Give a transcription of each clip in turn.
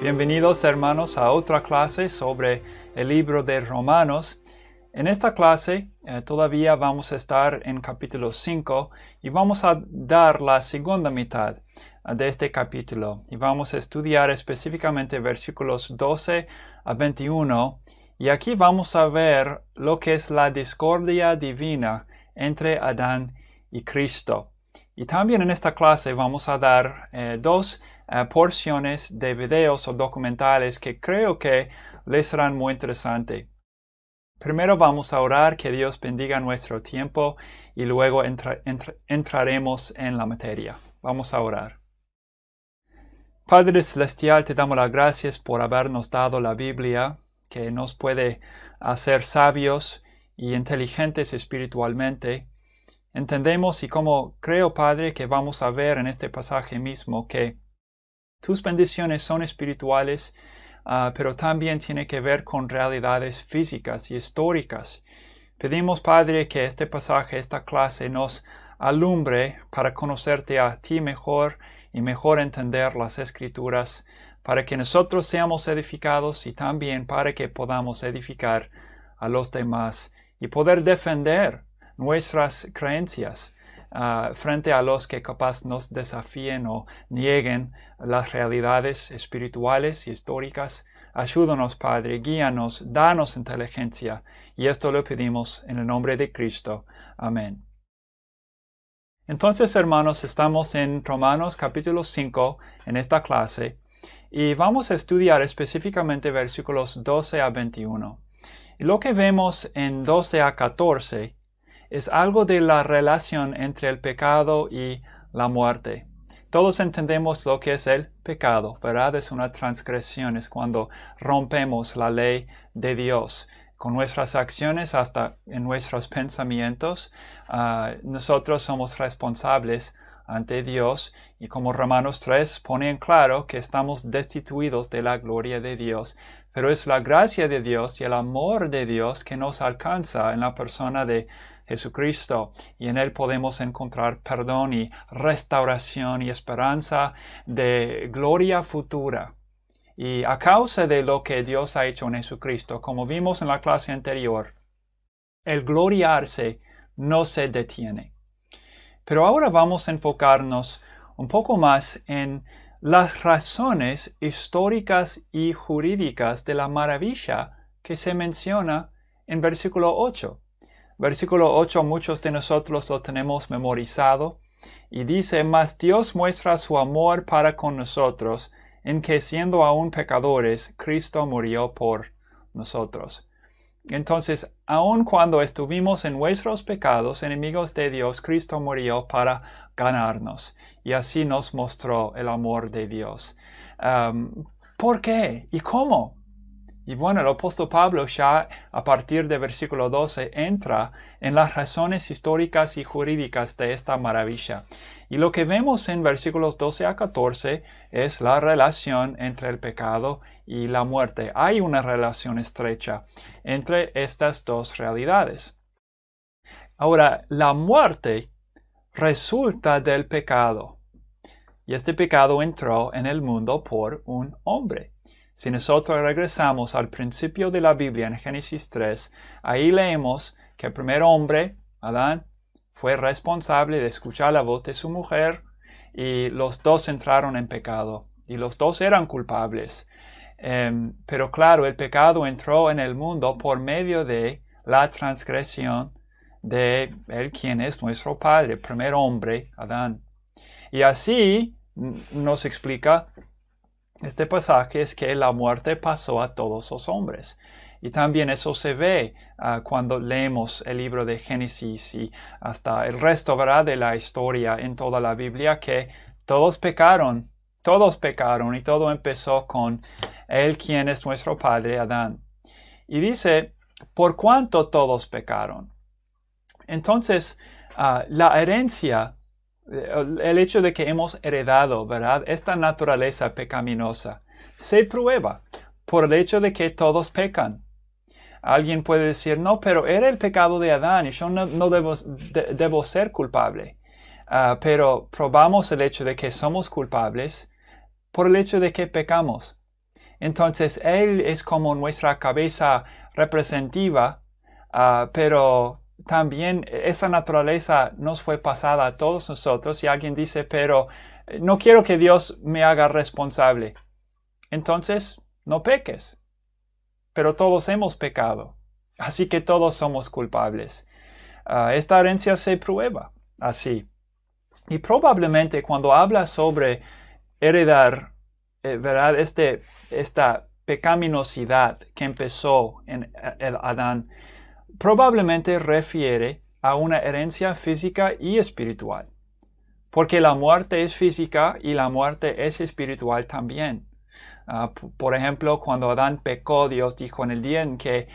Bienvenidos hermanos a otra clase sobre el libro de Romanos. En esta clase todavía vamos a estar en capítulo 5 y vamos a dar la segunda mitad de este capítulo y vamos a estudiar específicamente versículos 12 a 21 y aquí vamos a ver lo que es la discordia divina entre Adán y Cristo. Y también en esta clase vamos a dar dos porciones de videos o documentales que creo que les serán muy interesantes. Primero vamos a orar que Dios bendiga nuestro tiempo y luego entraremos en la materia. Vamos a orar. Padre Celestial, te damos las gracias por habernos dado la Biblia, que nos puede hacer sabios y inteligentes espiritualmente. Entendemos y como creo, Padre, que vamos a ver en este pasaje mismo que tus bendiciones son espirituales, pero también tiene que ver con realidades físicas y históricas. Pedimos, Padre, que este pasaje, esta clase nos alumbre para conocerte a ti mejor y mejor entender las Escrituras, para que nosotros seamos edificados y también para que podamos edificar a los demás y poder defender nuestras creencias frente a los que capaz nos desafíen o nieguen las realidades espirituales y históricas. Ayúdanos, Padre, guíanos, danos inteligencia, y esto lo pedimos en el nombre de Cristo. Amén. Entonces, hermanos, estamos en Romanos capítulo 5 en esta clase, y vamos a estudiar específicamente versículos 12 a 21. Y lo que vemos en 12 a 14 es algo de la relación entre el pecado y la muerte. Todos entendemos lo que es el pecado, ¿verdad? Es una transgresión, es cuando rompemos la ley de Dios. Con nuestras acciones, hasta en nuestros pensamientos, nosotros somos responsables ante Dios, y como Romanos 3 pone en claro que estamos destituidos de la gloria de Dios. Pero es la gracia de Dios y el amor de Dios que nos alcanza en la persona de Jesucristo, y en Él podemos encontrar perdón y restauración y esperanza de gloria futura. Y a causa de lo que Dios ha hecho en Jesucristo, como vimos en la clase anterior, el gloriarse no se detiene. Pero ahora vamos a enfocarnos un poco más en las razones históricas y jurídicas de la maravilla que se menciona en versículo 8. Versículo 8, muchos de nosotros lo tenemos memorizado, y dice: Mas Dios muestra su amor para con nosotros, en que siendo aún pecadores, Cristo murió por nosotros. Entonces, aun cuando estuvimos en nuestros pecados, enemigos de Dios, Cristo murió para ganarnos, y así nos mostró el amor de Dios. ¿Por qué? ¿Y cómo? Y bueno, el apóstol Pablo ya a partir de versículo 12 entra en las razones históricas y jurídicas de esta maravilla. Y lo que vemos en versículos 12 a 14 es la relación entre el pecado y la muerte. Hay una relación estrecha entre estas dos realidades. Ahora, la muerte resulta del pecado. Y este pecado entró en el mundo por un hombre. Si nosotros regresamos al principio de la Biblia en Génesis 3, ahí leemos que el primer hombre, Adán, fue responsable de escuchar la voz de su mujer, y los dos entraron en pecado y los dos eran culpables. Pero claro, el pecado entró en el mundo por medio de la transgresión de él, quien es nuestro padre, el primer hombre, Adán. Y así nos explica este pasaje, es que la muerte pasó a todos los hombres. Y también eso se ve cuando leemos el libro de Génesis y hasta el resto, ¿verdad?, de la historia en toda la Biblia, que todos pecaron y todo empezó con él, quien es nuestro padre, Adán. Y dice: por cuanto todos pecaron. Entonces, la herencia, el hecho de que hemos heredado, ¿verdad?, esta naturaleza pecaminosa, se prueba por el hecho de que todos pecan. Alguien puede decir: no, pero era el pecado de Adán y yo no debo ser culpable. Pero probamos el hecho de que somos culpables por el hecho de que pecamos. Entonces Él es como nuestra cabeza representativa, pero también esa naturaleza nos fue pasada a todos nosotros. Y alguien dice, pero no quiero que Dios me haga responsable. Entonces, no peques. Pero todos hemos pecado. Así que todos somos culpables. Esta herencia se prueba así. Y probablemente cuando habla sobre heredar, ¿verdad? Esta pecaminosidad que empezó en el Adán, probablemente refiere a una herencia física y espiritual. Porque la muerte es física y la muerte es espiritual también. Por ejemplo, cuando Adán pecó, Dios dijo en el día en que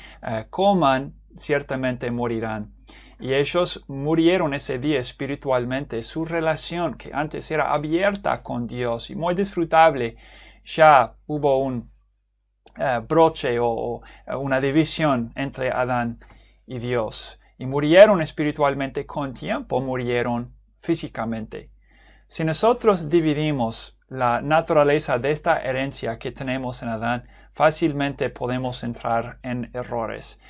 coman, ciertamente morirán. Y ellos murieron ese día espiritualmente. Su relación, que antes era abierta con Dios y muy disfrutable, ya hubo un broche o una división entre Adán y Dios. Y murieron espiritualmente con tiempo, murieron físicamente. Si nosotros dividimos la naturaleza de esta herencia que tenemos en Adán, fácilmente podemos entrar en errores.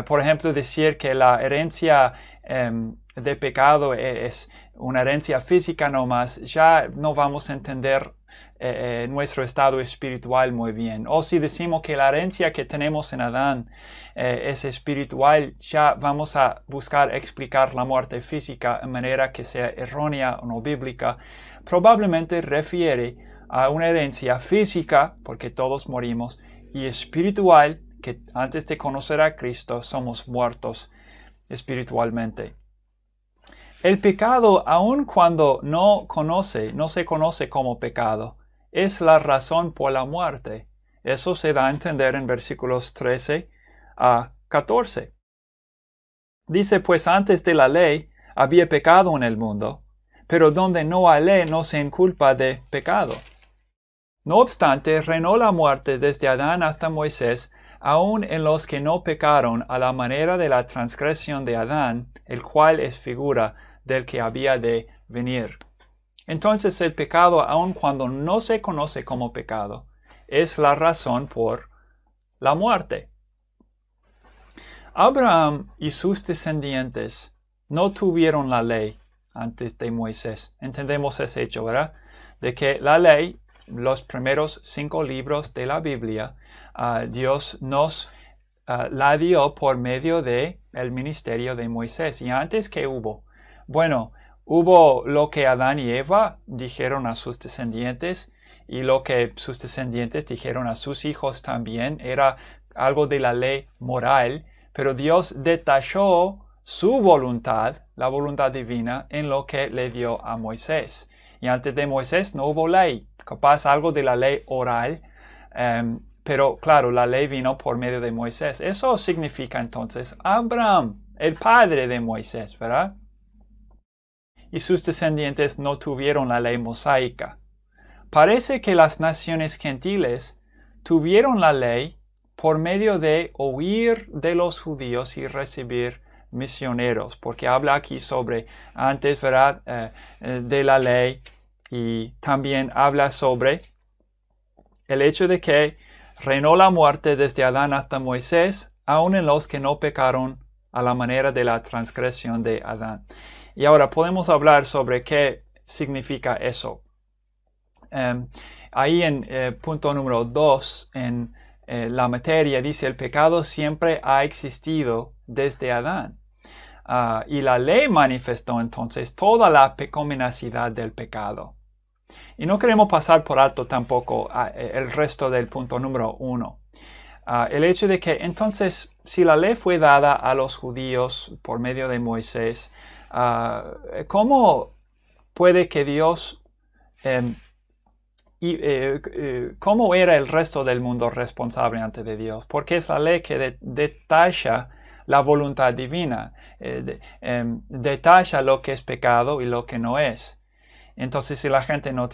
Por ejemplo, decir que la herencia de pecado es una herencia física nomás, ya no vamos a entender nuestro estado espiritual muy bien. O si decimos que la herencia que tenemos en Adán es espiritual, ya vamos a buscar explicar la muerte física de manera que sea errónea o no bíblica. Probablemente refiere a una herencia física, porque todos morimos, y espiritual, que antes de conocer a Cristo somos muertos espiritualmente. El pecado, aun cuando no se conoce como pecado, es la razón por la muerte. Eso se da a entender en versículos 13 a 14. Dice, pues antes de la ley había pecado en el mundo, pero donde no hay ley no se inculpa de pecado. No obstante, reinó la muerte desde Adán hasta Moisés, aun en los que no pecaron a la manera de la transgresión de Adán, el cual es figura del que había de venir. Entonces el pecado, aun cuando no se conoce como pecado, es la razón por la muerte. Abraham y sus descendientes no tuvieron la ley antes de Moisés. Entendemos ese hecho, ¿verdad? De que la ley, los primeros 5 libros de la Biblia, Dios nos la dio por medio de el ministerio de Moisés. ¿Y antes qué hubo? Bueno, hubo lo que Adán y Eva dijeron a sus descendientes y lo que sus descendientes dijeron a sus hijos también. Era algo de la ley moral, pero Dios detachó su voluntad, la voluntad divina, en lo que le dio a Moisés. Y antes de Moisés no hubo ley, capaz algo de la ley oral, pero claro, la ley vino por medio de Moisés. Eso significa entonces Abraham, el padre de Moisés, ¿verdad? Y sus descendientes no tuvieron la ley mosaica. Parece que las naciones gentiles tuvieron la ley por medio de oír de los judíos y recibir misioneros, porque habla aquí sobre antes, ¿verdad? De la ley, y también habla sobre el hecho de que reinó la muerte desde Adán hasta Moisés, aun en los que no pecaron a la manera de la transgresión de Adán. Y ahora podemos hablar sobre qué significa eso. Ahí en punto número 2, en la materia, dice: el pecado siempre ha existido desde Adán. Y la ley manifestó entonces toda la pecaminosidad del pecado. Y no queremos pasar por alto tampoco el resto del punto número 1. El hecho de que entonces, si la ley fue dada a los judíos por medio de Moisés, ¿cómo puede que Dios, cómo era el resto del mundo responsable ante de Dios? Porque es la ley que detacha la voluntad divina, detacha lo que es pecado y lo que no es. Entonces, si la gente no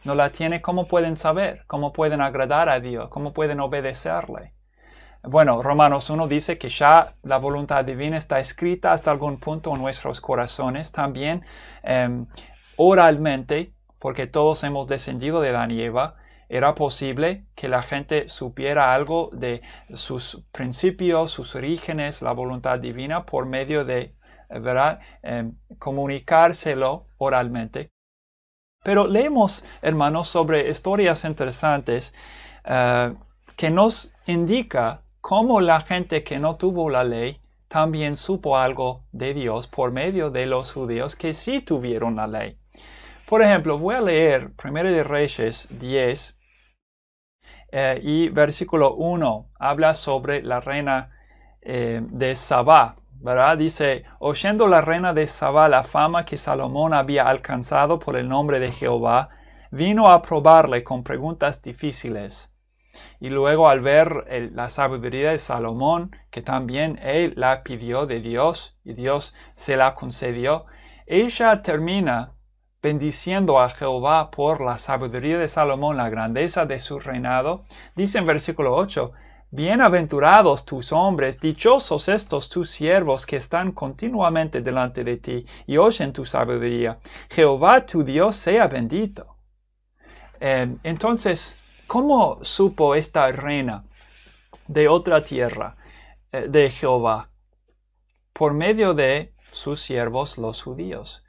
la tiene, ¿cómo pueden saber? ¿Cómo pueden agradar a Dios? ¿Cómo pueden obedecerle? Bueno, Romanos 1 dice que ya la voluntad divina está escrita hasta algún punto en nuestros corazones. También oralmente, porque todos hemos descendido de Adán y Eva, Era posible que la gente supiera algo de sus principios, sus orígenes, la voluntad divina por medio de, ¿verdad?, comunicárselo oralmente. Pero leemos, hermanos, sobre historias interesantes que nos indica cómo la gente que no tuvo la ley también supo algo de Dios por medio de los judíos que sí tuvieron la ley. Por ejemplo, voy a leer 1 de Reyes 10 y versículo 1. Habla sobre la reina de Sabá, ¿verdad? Dice, oyendo la reina de Sabá la fama que Salomón había alcanzado por el nombre de Jehová, vino a probarle con preguntas difíciles. Y luego al ver la sabiduría de Salomón, que también él la pidió de Dios, y Dios se la concedió, ella termina bendiciendo a Jehová por la sabiduría de Salomón, la grandeza de su reinado. Dice en versículo 8, bienaventurados tus hombres, dichosos estos tus siervos que están continuamente delante de ti y oyen tu sabiduría. Jehová tu Dios sea bendito. Entonces, ¿cómo supo esta reina de otra tierra de Jehová? Por medio de sus siervos los judíos.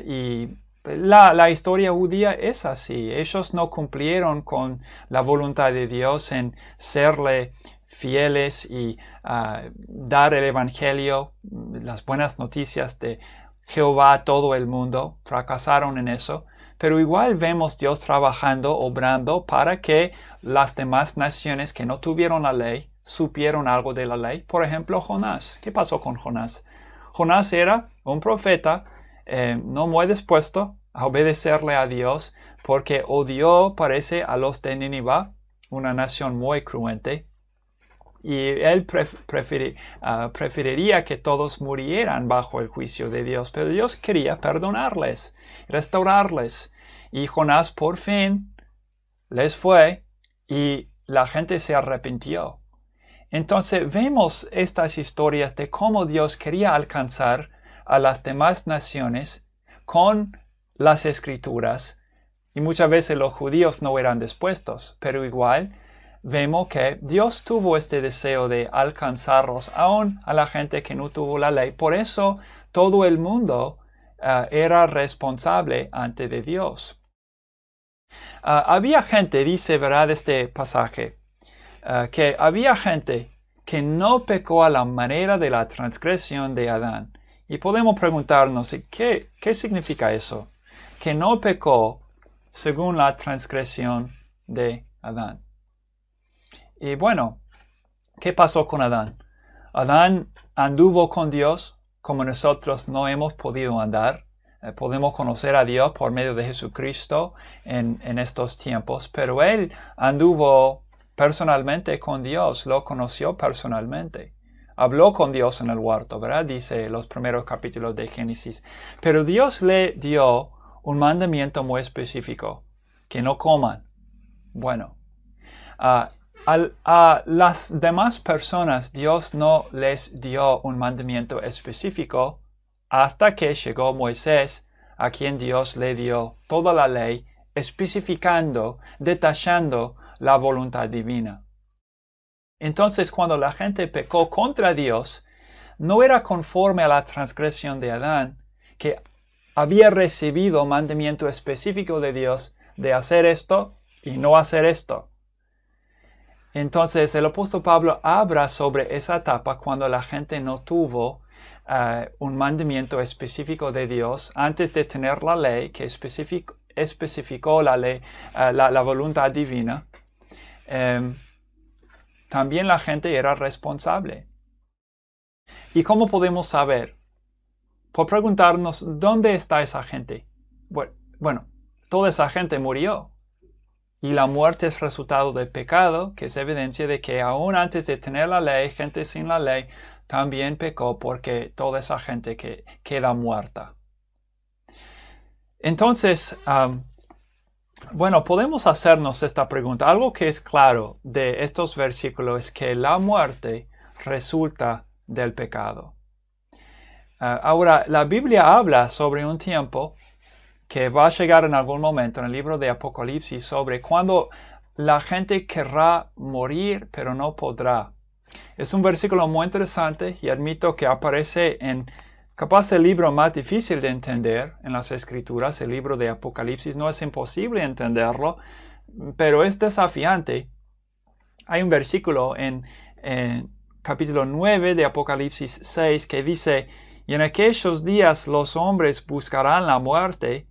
Y la historia judía es así. Ellos no cumplieron con la voluntad de Dios en serle fieles y dar el evangelio, las buenas noticias de Jehová a todo el mundo. Fracasaron en eso. Pero igual vemos Dios trabajando, obrando para que las demás naciones que no tuvieron la ley supieron algo de la ley. Por ejemplo, Jonás. ¿Qué pasó con Jonás? Jonás era un profeta no muy dispuesto a obedecerle a Dios porque odió, parece, a los de Nínive, una nación muy cruente. Y él preferiría que todos murieran bajo el juicio de Dios. Pero Dios quería perdonarles, restaurarles. Y Jonás por fin les fue y la gente se arrepintió. Entonces vemos estas historias de cómo Dios quería alcanzar a las demás naciones con las escrituras. Y muchas veces los judíos no eran dispuestos, pero igual vemos que Dios tuvo este deseo de alcanzarlos aún a la gente que no tuvo la ley. Por eso todo el mundo era responsable ante de Dios. Había gente, dice, ¿verdad?, este pasaje, que había gente que no pecó a la manera de la transgresión de Adán. Y podemos preguntarnos, ¿qué significa eso? Que no pecó según la transgresión de Adán. Y bueno, ¿qué pasó con Adán? Adán anduvo con Dios como nosotros no hemos podido andar. Podemos conocer a Dios por medio de Jesucristo en estos tiempos, pero él anduvo personalmente con Dios, lo conoció personalmente. Habló con Dios en el huerto, ¿verdad? Dice los primeros capítulos de Génesis. Pero Dios le dio un mandamiento muy específico, que no coman. Bueno, a las demás personas Dios no les dio un mandamiento específico hasta que llegó Moisés, a quien Dios le dio toda la ley, especificando, detallando la voluntad divina. Entonces, cuando la gente pecó contra Dios, no era conforme a la transgresión de Adán, que había recibido mandamiento específico de Dios de hacer esto y no hacer esto. Entonces, el apóstol Pablo habla sobre esa etapa cuando la gente no tuvo un mandamiento específico de Dios antes de tener la ley que especificó la ley, la voluntad divina. También la gente era responsable. ¿Y cómo podemos saber? Por preguntarnos, ¿dónde está esa gente? Bueno, toda esa gente murió. Y la muerte es resultado del pecado, que es evidencia de que aún antes de tener la ley, gente sin la ley también pecó porque toda esa gente que queda muerta. Entonces, bueno, podemos hacernos esta pregunta. Algo que es claro de estos versículos es que la muerte resulta del pecado. Ahora, la Biblia habla sobre un tiempo que va a llegar en algún momento en el libro de Apocalipsis sobre cuando la gente querrá morir, pero no podrá. Es un versículo muy interesante y admito que aparece en capaz el libro más difícil de entender en las Escrituras, el libro de Apocalipsis. No es imposible entenderlo, pero es desafiante. Hay un versículo en capítulo 9 de Apocalipsis 6 que dice: y en aquellos días los hombres buscarán la muerte,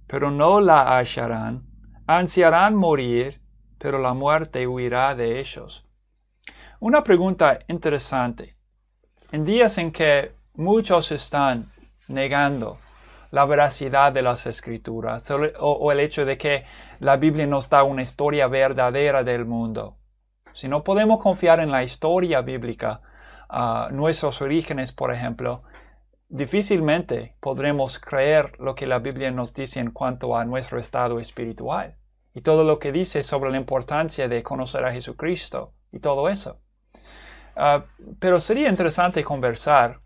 pero no la hallarán. Ansiarán morir, pero la muerte huirá de ellos. Una pregunta interesante. En días en que muchos están negando la veracidad de las Escrituras o el hecho de que la Biblia nos da una historia verdadera del mundo, si no podemos confiar en la historia bíblica, nuestros orígenes, por ejemplo, difícilmente podremos creer lo que la Biblia nos dice en cuanto a nuestro estado espiritual y todo lo que dice sobre la importancia de conocer a Jesucristo y todo eso. Pero sería interesante conversar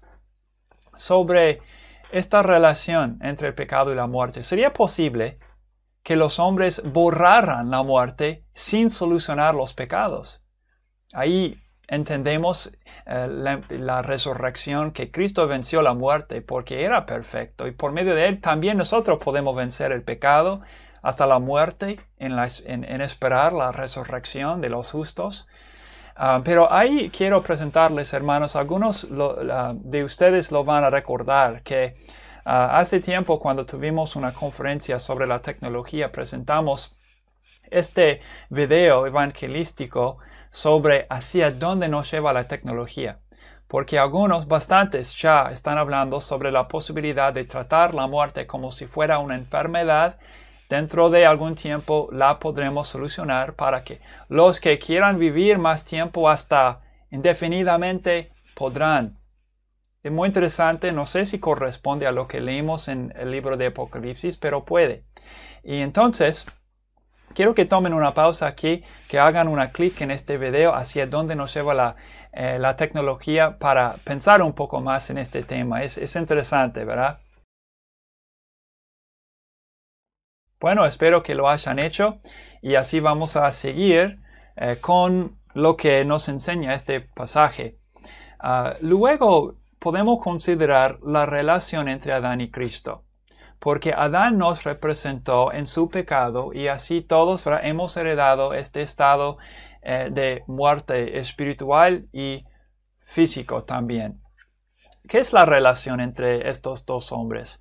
sobre esta relación entre el pecado y la muerte. ¿Sería posible que los hombres borraran la muerte sin solucionar los pecados? Ahí entendemos la resurrección, que Cristo venció la muerte porque era perfecto y por medio de él también nosotros podemos vencer el pecado hasta la muerte en esperar la resurrección de los justos. Pero ahí quiero presentarles, hermanos, algunos de ustedes lo van a recordar que hace tiempo cuando tuvimos una conferencia sobre la tecnología presentamos este video evangelístico sobre hacia dónde nos lleva la tecnología. Porque bastantes ya están hablando sobre la posibilidad de tratar la muerte como si fuera una enfermedad. Dentro de algún tiempo la podremos solucionar para que los que quieran vivir más tiempo hasta indefinidamente podrán. Es muy interesante, no sé si corresponde a lo que leímos en el libro de Apocalipsis, pero puede. Y entonces, quiero que tomen una pausa aquí, que hagan una clic en este video hacia dónde nos lleva la tecnología para pensar un poco más en este tema. Es interesante, ¿verdad? Bueno, espero que lo hayan hecho y así vamos a seguir con lo que nos enseña este pasaje. Luego podemos considerar la relación entre Adán y Cristo, porque Adán nos representó en su pecado y así todos hemos heredado este estado de muerte espiritual y físico también. ¿Qué es la relación entre estos dos hombres?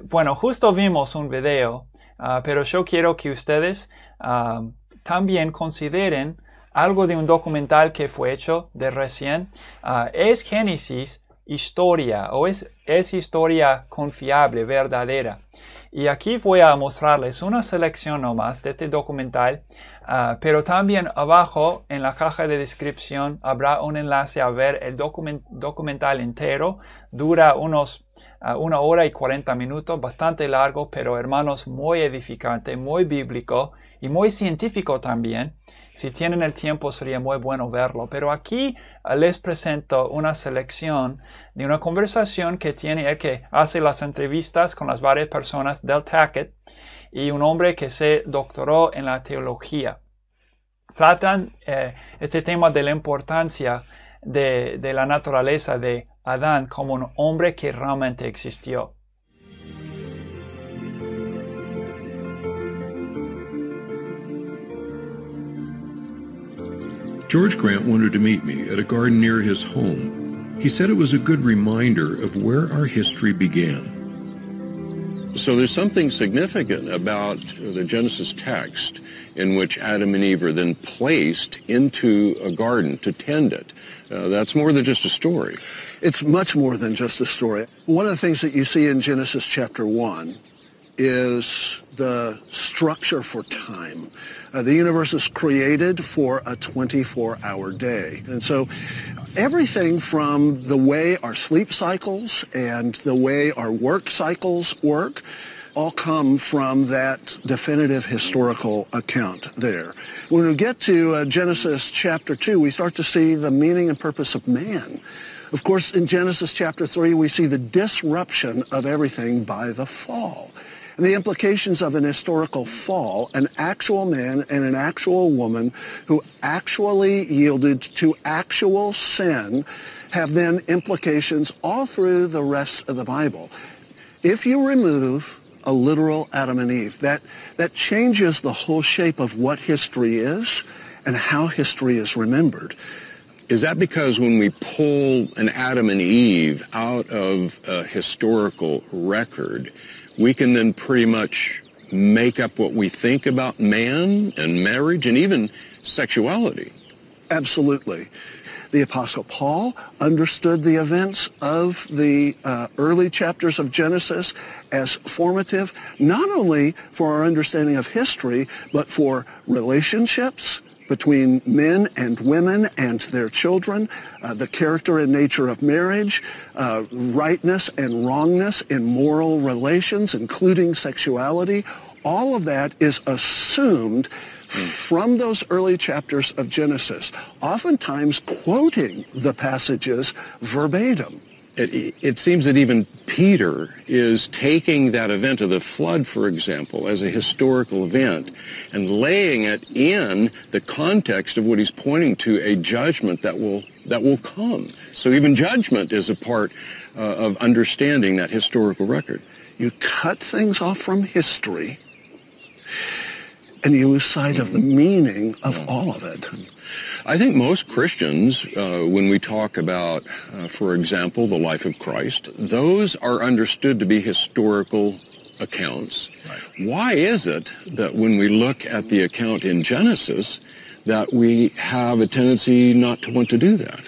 Bueno, justo vimos un video, pero yo quiero que ustedes también consideren algo de un documental que fue hecho de recién. ¿Es Génesis historia o es historia confiable, verdadera? Y aquí voy a mostrarles una selección nomás de este documental, pero también abajo en la caja de descripción habrá un enlace a ver el documental entero. Dura unos 1 hora y 40 minutos, bastante largo, pero hermanos, muy edificante, muy bíblico y muy científico también. Si tienen el tiempo sería muy bueno verlo, pero aquí les presento una selección de una conversación que tiene el que hace las entrevistas con las varias personas del Tackett y un hombre que se doctoró en la teología. Tratan este tema de la importancia de la naturaleza de Adán como un hombre que realmente existió. George Grant wanted to meet me at a garden near his home. He said it was a good reminder of where our history began. So there's something significant about the Genesis text in which Adam and Eve are then placed into a garden to tend it. That's more than just a story. It's much more than just a story. One of the things that you see in Genesis chapter 1 is the structure for time. The universe is created for a 24-hour day. And so everything from the way our sleep cycles and the way our work cycles work all come from that definitive historical account there. When we get to Genesis chapter 2, we start to see the meaning and purpose of man. Of course, in Genesis chapter 3, we see the disruption of everything by the fall. the implications of an historical fall, an actual man and an actual woman who actually yielded to actual sin, have then implications all through the rest of the Bible. If you remove a literal Adam and Eve, that changes the whole shape of what history is and how history is remembered. Is that because when we pull an Adam and Eve out of a historical record, we can then pretty much make up what we think about man and marriage and even sexuality? Absolutely. The Apostle Paul understood the events of the early chapters of Genesis as formative, not only for our understanding of history, but for relationships between men and women and their children, the character and nature of marriage, rightness and wrongness in moral relations, including sexuality. All of that is assumed from those early chapters of Genesis, oftentimes quoting the passages verbatim. It seems that even Peter is taking that event of the flood, for example, as a historical event and laying it in the context of what he's pointing to, a judgment that will come. So even judgment is a part of understanding that historical record. You cut things off from history and you lose sight of the meaning of all of it. I think most Christians, when we talk about, for example, the life of Christ, those are understood to be historical accounts. Right. Why is it that when we look at the account in Genesis, that we have a tendency not to want to do that?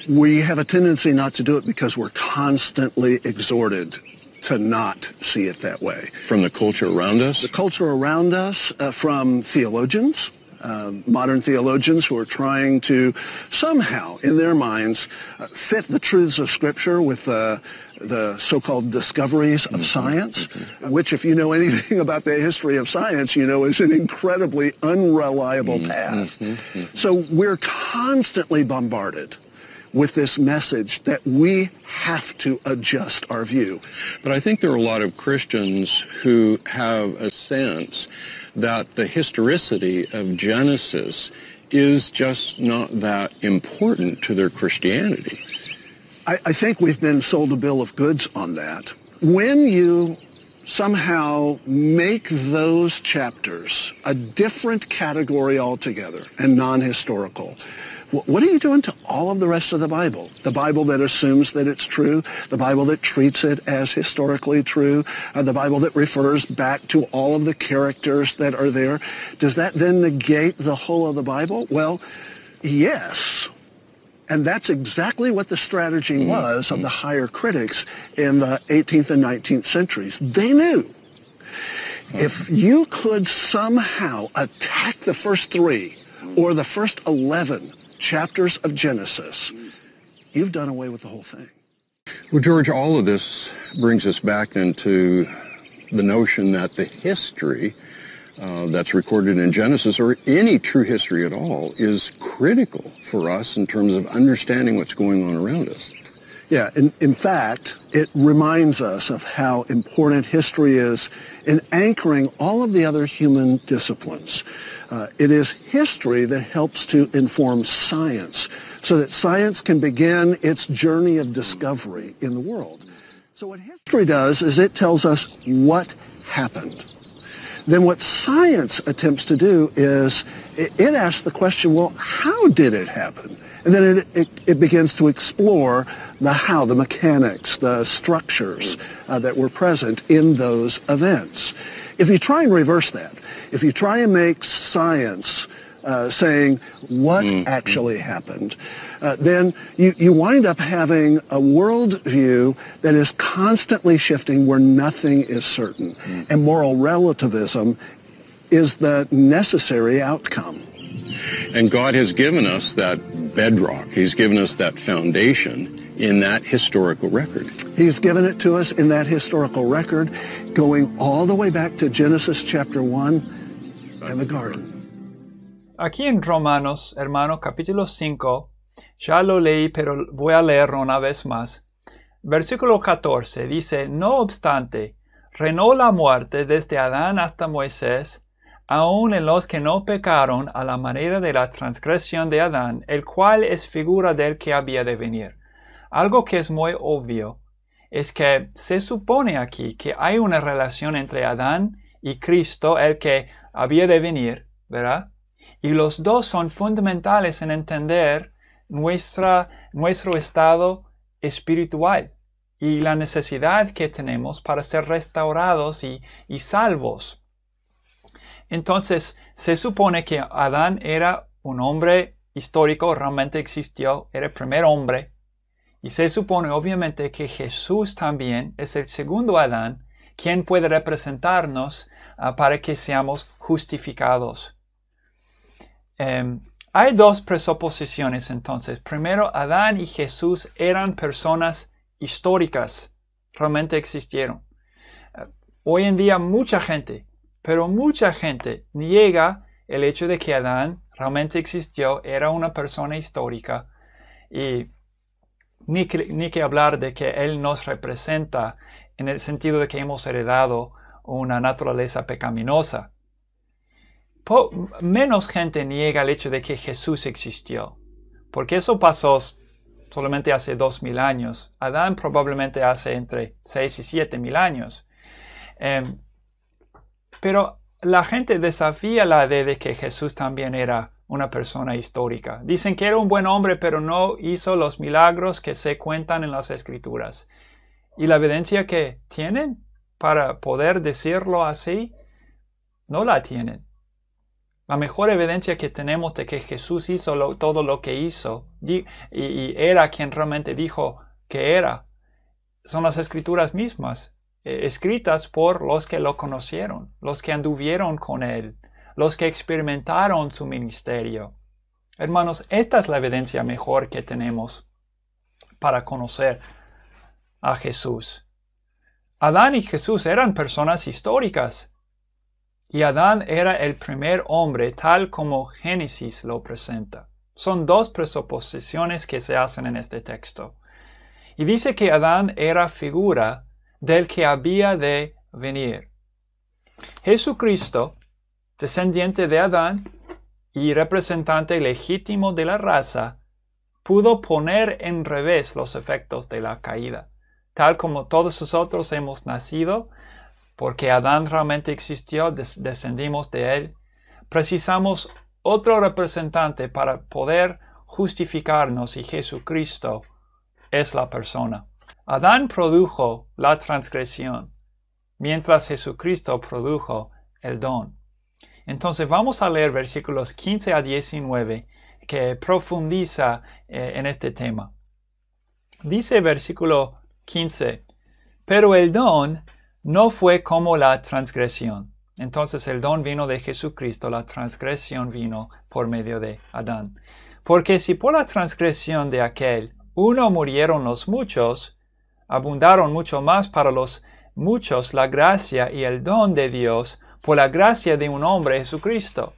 We have a tendency not to do it because we're constantly exhorted to not see it that way. From the culture around us? The culture around us, from theologians, modern theologians who are trying to somehow, in their minds, fit the truths of Scripture with the so-called discoveries of science, which, if you know anything about the history of science, you know is an incredibly unreliable path. So we're constantly bombarded with this message that we have to adjust our view. But I think there are a lot of Christians who have a sense that the historicity of Genesis is just not that important to their Christianity. I think we've been sold a bill of goods on that. When you somehow make those chapters a different category altogether and non-historical, what are you doing to all of the rest of the Bible? The Bible that assumes that it's true, the Bible that treats it as historically true, the Bible that refers back to all of the characters that are there. Does that then negate the whole of the Bible? Well, yes. And that's exactly what the strategy was of the higher critics in the 18th and 19th centuries. They knew if you could somehow attack the first 3 or the first 11 chapters of Genesis, you've done away with the whole thing. Well, George, all of this brings us back then to the notion that the history that's recorded in Genesis, or any true history at all, is critical for us in terms of understanding what's going on around us. Yeah, in fact, it reminds us of how important history is in anchoring all of the other human disciplines. It is history that helps to inform science so that science can begin its journey of discovery in the world. So what history does is it tells us what happened. Then what science attempts to do is it asks the question, well, how did it happen? And then it begins to explore the how, the mechanics, the structures that were present in those events. If you try and reverse that, if you try and make science saying what actually happened, then you wind up having a worldview that is constantly shifting where nothing is certain. And moral relativism is the necessary outcome. And God has given us that bedrock. He's given us that foundation in that historical record. He's given it to us in that historical record, going all the way back to Genesis chapter 1 and the garden. Aquí en Romanos, hermano, capítulo 5, ya lo leí, pero voy a leerlo una vez más. Versículo 14 dice, no obstante, reinó la muerte desde Adán hasta Moisés, aun en los que no pecaron a la manera de la transgresión de Adán, el cual es figura del que había de venir. Algo que es muy obvio es que se supone aquí que hay una relación entre Adán y Cristo, el que había de venir, ¿verdad? Y los dos son fundamentales en entender nuestro estado espiritual y la necesidad que tenemos para ser restaurados y salvos. Entonces, se supone que Adán era un hombre histórico, realmente existió, era el primer hombre. Y se supone obviamente que Jesús también es el segundo Adán, quien puede representarnos para que seamos justificados. Hay dos presuposiciones entonces. Primero, Adán y Jesús eran personas históricas, realmente existieron. Hoy en día mucha gente niega el hecho de que Adán realmente existió, era una persona histórica, y ni que hablar de que él nos representa en el sentido de que hemos heredado una naturaleza pecaminosa. Menos gente niega el hecho de que Jesús existió, porque eso pasó solamente hace 2000 años. Adán probablemente hace entre 6 y 7000 años. Pero la gente desafía la idea de que Jesús también era una persona histórica. Dicen que era un buen hombre, pero no hizo los milagros que se cuentan en las Escrituras. Y la evidencia que tienen para poder decirlo así, no la tienen. La mejor evidencia que tenemos de que Jesús hizo todo lo que hizo y era quien realmente dijo que era, son las Escrituras mismas, escritas por los que lo conocieron, los que anduvieron con él, los que experimentaron su ministerio. Hermanos, esta es la evidencia mejor que tenemos para conocer a Jesús. Adán y Jesús eran personas históricas. Y Adán era el primer hombre tal como Génesis lo presenta. Son dos presuposiciones que se hacen en este texto. Y dice que Adán era figura del que había de venir. Jesucristo, descendiente de Adán y representante legítimo de la raza, pudo poner en revés los efectos de la caída. Tal como todos nosotros hemos nacido, porque Adán realmente existió, descendimos de él, precisamos otro representante para poder justificarnos, y Jesucristo es la persona. Adán produjo la transgresión, mientras Jesucristo produjo el don. Entonces vamos a leer versículos 15 a 19 que profundiza en este tema. Dice versículo 15, pero el don no fue como la transgresión. Entonces el don vino de Jesucristo, la transgresión vino por medio de Adán. Porque si por la transgresión de aquel uno murieron los muchos, abundaron mucho más para los muchos la gracia y el don de Dios por la gracia de un hombre Jesucristo.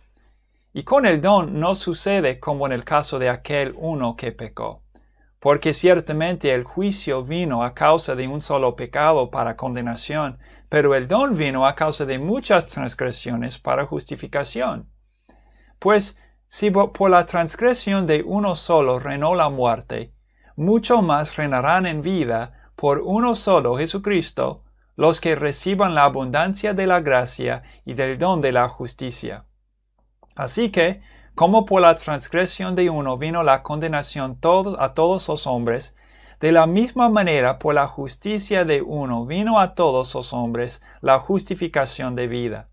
Y con el don no sucede como en el caso de aquel uno que pecó. Porque ciertamente el juicio vino a causa de un solo pecado para condenación, pero el don vino a causa de muchas transgresiones para justificación. Pues si por la transgresión de uno solo reinó la muerte, mucho más reinarán en vida por uno solo, Jesucristo, los que reciban la abundancia de la gracia y del don de la justicia. Así que, como por la transgresión de uno vino la condenación a todos los hombres, de la misma manera por la justicia de uno vino a todos los hombres la justificación de vida.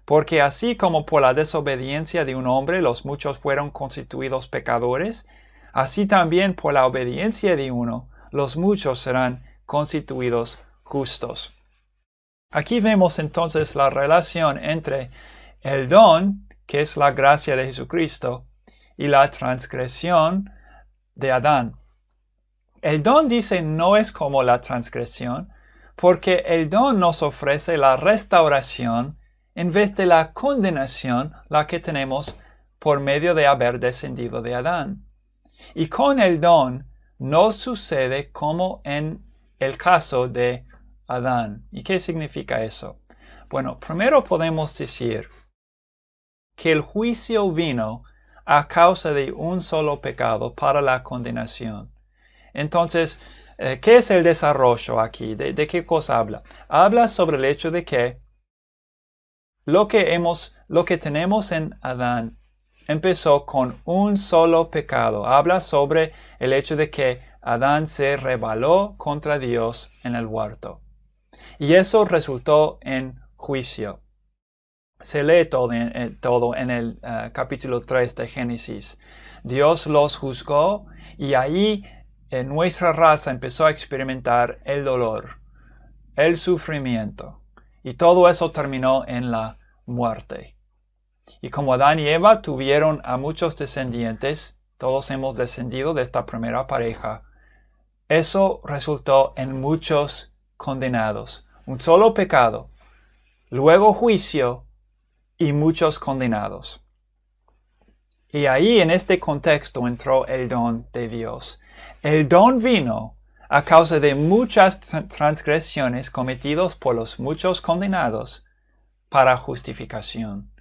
Porque así como por la desobediencia de un hombre los muchos fueron constituidos pecadores, así también por la obediencia de uno los muchos serán constituidos justos. Aquí vemos entonces la relación entre el don, que es la gracia de Jesucristo, y la transgresión de Adán. El don, dice, no es como la transgresión, porque el don nos ofrece la restauración en vez de la condenación, la que tenemos por medio de haber descendido de Adán. Y con el don no sucede como en el caso de Adán. ¿Y qué significa eso? Bueno, primero podemos decir que el juicio vino a causa de un solo pecado para la condenación. Entonces, ¿qué es el desarrollo aquí? ¿De qué cosa habla? Habla sobre el hecho de que lo que tenemos en Adán empezó con un solo pecado. Habla sobre el hecho de que Adán se rebeló contra Dios en el huerto. Y eso resultó en juicio. Se lee todo en el capítulo 3 de Génesis. Dios los juzgó y ahí nuestra raza empezó a experimentar el dolor, el sufrimiento. Y todo eso terminó en la muerte. Y como Adán y Eva tuvieron a muchos descendientes, todos hemos descendido de esta primera pareja, eso resultó en muchos condenados. Un solo pecado, luego juicio y muchos condenados. Y ahí en este contexto entró el don de Dios. El don vino a causa de muchas transgresiones cometidas por los muchos condenados para justificación.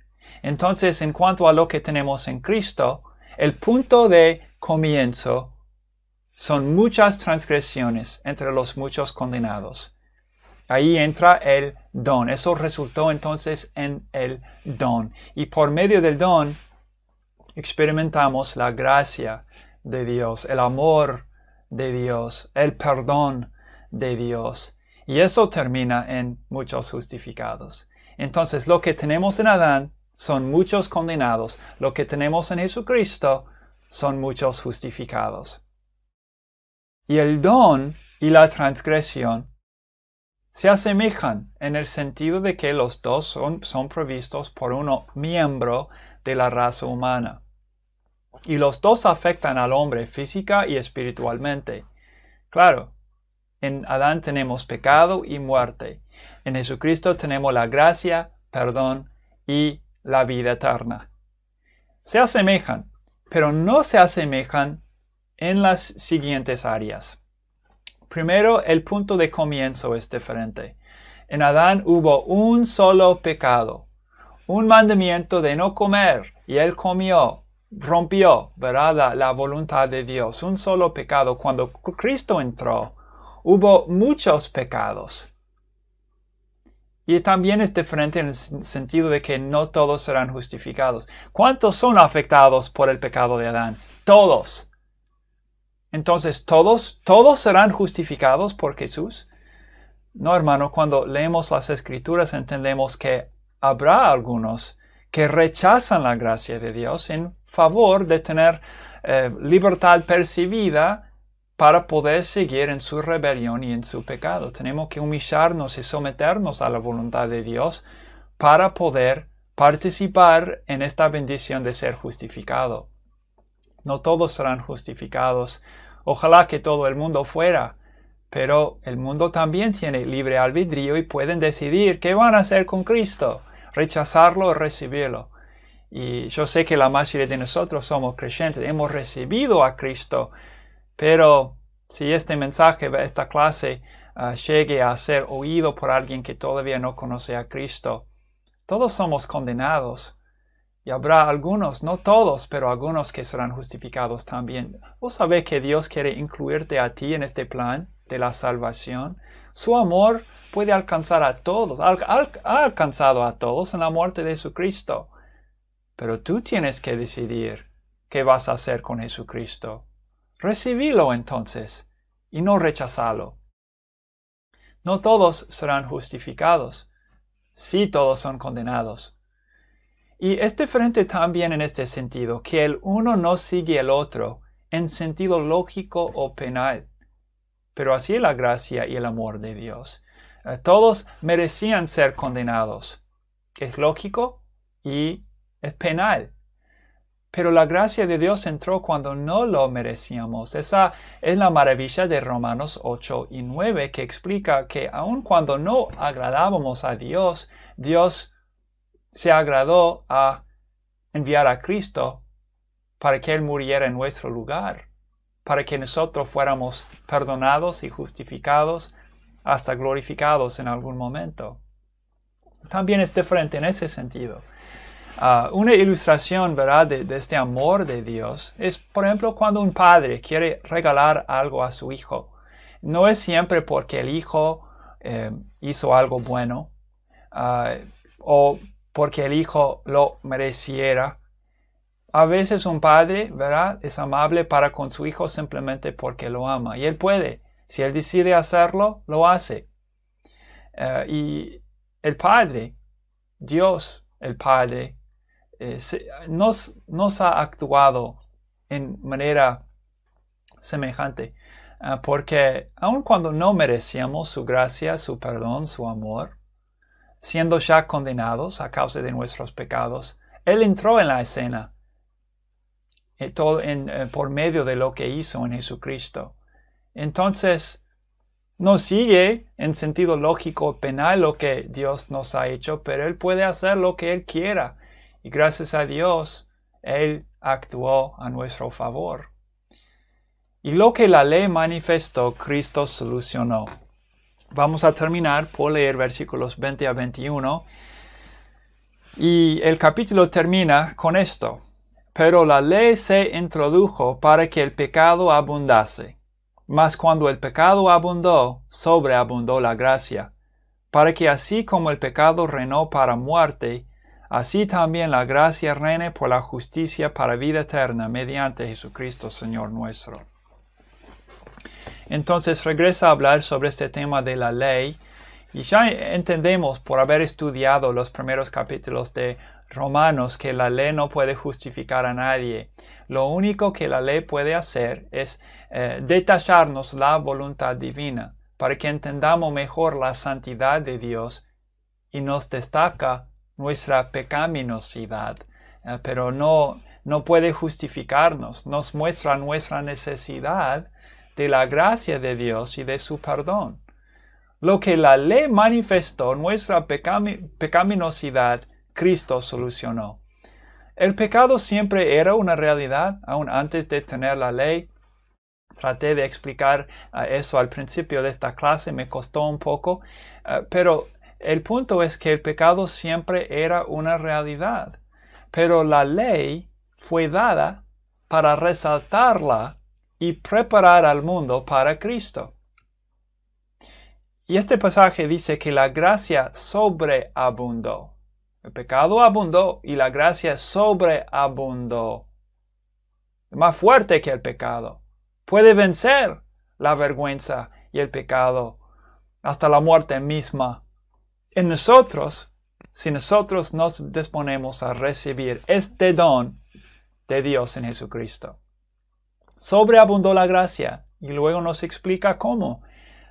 Entonces, en cuanto a lo que tenemos en Cristo, el punto de comienzo son muchas transgresiones entre los muchos condenados. Ahí entra el don. Eso resultó entonces en el don. Y por medio del don experimentamos la gracia de Dios, el amor de Dios, el perdón de Dios. Y eso termina en muchos justificados. Entonces, lo que tenemos en Adán son muchos condenados. Lo que tenemos en Jesucristo son muchos justificados. Y el don y la transgresión se asemejan en el sentido de que los dos son provistos por un miembro de la raza humana. Y los dos afectan al hombre física y espiritualmente. Claro, en Adán tenemos pecado y muerte. En Jesucristo tenemos la gracia, perdón y la vida eterna. Se asemejan, pero no se asemejan en las siguientes áreas. Primero, el punto de comienzo es diferente. En Adán hubo un solo pecado, un mandamiento de no comer, y él comió, rompió, ¿verdad? La voluntad de Dios. Un solo pecado. Cuando Cristo entró, hubo muchos pecados. Y también es diferente en el sentido de que no todos serán justificados. ¿Cuántos son afectados por el pecado de Adán? Todos. Entonces, ¿todos serán justificados por Jesús? No, hermano, cuando leemos las Escrituras entendemos que habrá algunos que rechazan la gracia de Dios en favor de tener libertad percibida para poder seguir en su rebelión y en su pecado. Tenemos que humillarnos y someternos a la voluntad de Dios para poder participar en esta bendición de ser justificado. No todos serán justificados. Ojalá que todo el mundo fuera, pero el mundo también tiene libre albedrío y pueden decidir qué van a hacer con Cristo, rechazarlo o recibirlo. Y yo sé que la mayoría de nosotros somos creyentes, hemos recibido a Cristo, pero si este mensaje, esta clase, llegue a ser oído por alguien que todavía no conoce a Cristo, todos somos condenados. Y habrá algunos, no todos, pero algunos que serán justificados también. ¿Vos sabés que Dios quiere incluirte a ti en este plan de la salvación? Su amor puede alcanzar a todos. Ha alcanzado a todos en la muerte de Jesucristo. Pero tú tienes que decidir qué vas a hacer con Jesucristo. Recibílo entonces y no rechazalo. No todos serán justificados. Sí, todos son condenados. Y es diferente también en este sentido, que el uno no sigue el otro en sentido lógico o penal. Pero así es la gracia y el amor de Dios. Todos merecían ser condenados. Es lógico y es penal. Pero la gracia de Dios entró cuando no lo merecíamos. Esa es la maravilla de Romanos 8 y 9 que explica que aun cuando no agradábamos a Dios, Dios se agradó a enviar a Cristo para que Él muriera en nuestro lugar, para que nosotros fuéramos perdonados y justificados hasta glorificados en algún momento. También es diferente en ese sentido. Una ilustración, ¿verdad?, de este amor de Dios es, por ejemplo, cuando un padre quiere regalar algo a su hijo. No es siempre porque el hijo hizo algo bueno o porque el hijo lo mereciera. A veces un padre, ¿verdad?, es amable para con su hijo simplemente porque lo ama. Y él puede. Si él decide hacerlo, lo hace. Y el Padre, Dios el Padre, nos ha actuado en manera semejante. Porque aun cuando no merecíamos su gracia, su perdón, su amor, siendo ya condenados a causa de nuestros pecados, Él entró en la escena por medio de lo que hizo en Jesucristo. Entonces, no sigue en sentido lógico penal lo que Dios nos ha hecho, pero Él puede hacer lo que Él quiera. Y gracias a Dios, Él actuó a nuestro favor. Y lo que la ley manifestó, Cristo solucionó. Vamos a terminar por leer versículos 20 a 21. Y el capítulo termina con esto. Pero la ley se introdujo para que el pecado abundase. Mas cuando el pecado abundó, sobreabundó la gracia, para que así como el pecado reinó para muerte, así también la gracia reine por la justicia para vida eterna mediante Jesucristo Señor nuestro. Entonces regresa a hablar sobre este tema de la ley, y ya entendemos por haber estudiado los primeros capítulos de Romanos que la ley no puede justificar a nadie. Lo único que la ley puede hacer es detallarnos la voluntad divina para que entendamos mejor la santidad de Dios y nos destaca nuestra pecaminosidad, pero no puede justificarnos. Nos muestra nuestra necesidad de la gracia de Dios y de su perdón. Lo que la ley manifestó, nuestra pecaminosidad, Cristo solucionó. El pecado siempre era una realidad, aún antes de tener la ley. Traté de explicar eso al principio de esta clase, me costó un poco, pero el punto es que el pecado siempre era una realidad. Pero la ley fue dada para resaltarla y preparar al mundo para Cristo. Y este pasaje dice que la gracia sobreabundó. El pecado abundó y la gracia sobreabundó. Más fuerte que el pecado. Puede vencer la vergüenza y el pecado hasta la muerte misma. En nosotros, si nosotros nos disponemos a recibir este don de Dios en Jesucristo. Sobreabundó la gracia y luego nos explica cómo.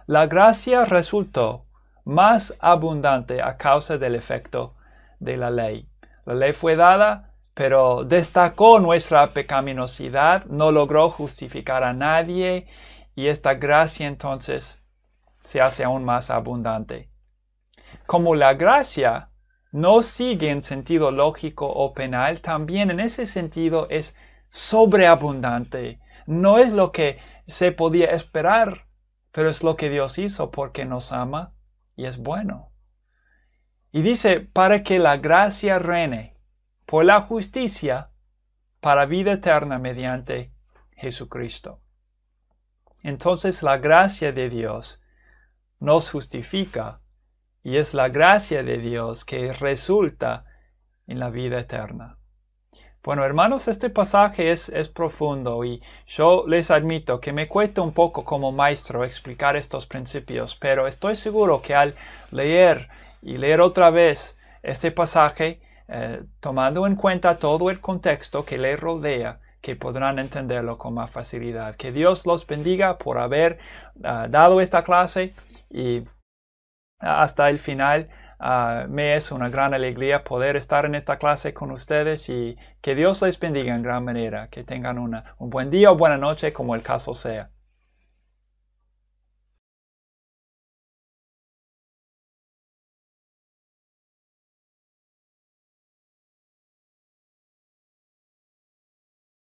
La gracia resultó más abundante a causa del efecto de la ley. La ley fue dada, pero destacó nuestra pecaminosidad, no logró justificar a nadie y esta gracia entonces se hace aún más abundante. Como la gracia no sigue en sentido lógico o penal, también en ese sentido es sobreabundante. No es lo que se podía esperar, pero es lo que Dios hizo porque nos ama y es bueno. Y dice, para que la gracia reine por la justicia para vida eterna mediante Jesucristo. Entonces la gracia de Dios nos justifica y es la gracia de Dios que resulta en la vida eterna. Bueno, hermanos, este pasaje es profundo y yo les admito que me cuesta un poco como maestro explicar estos principios, pero estoy seguro que al leer otra vez este pasaje, tomando en cuenta todo el contexto que le rodea, que podrán entenderlo con más facilidad. Que Dios los bendiga por haber dado esta clase y hasta el final. Me es una gran alegría poder estar en esta clase con ustedes y que Dios les bendiga en gran manera. Que tengan un buen día o buena noche, como el caso sea.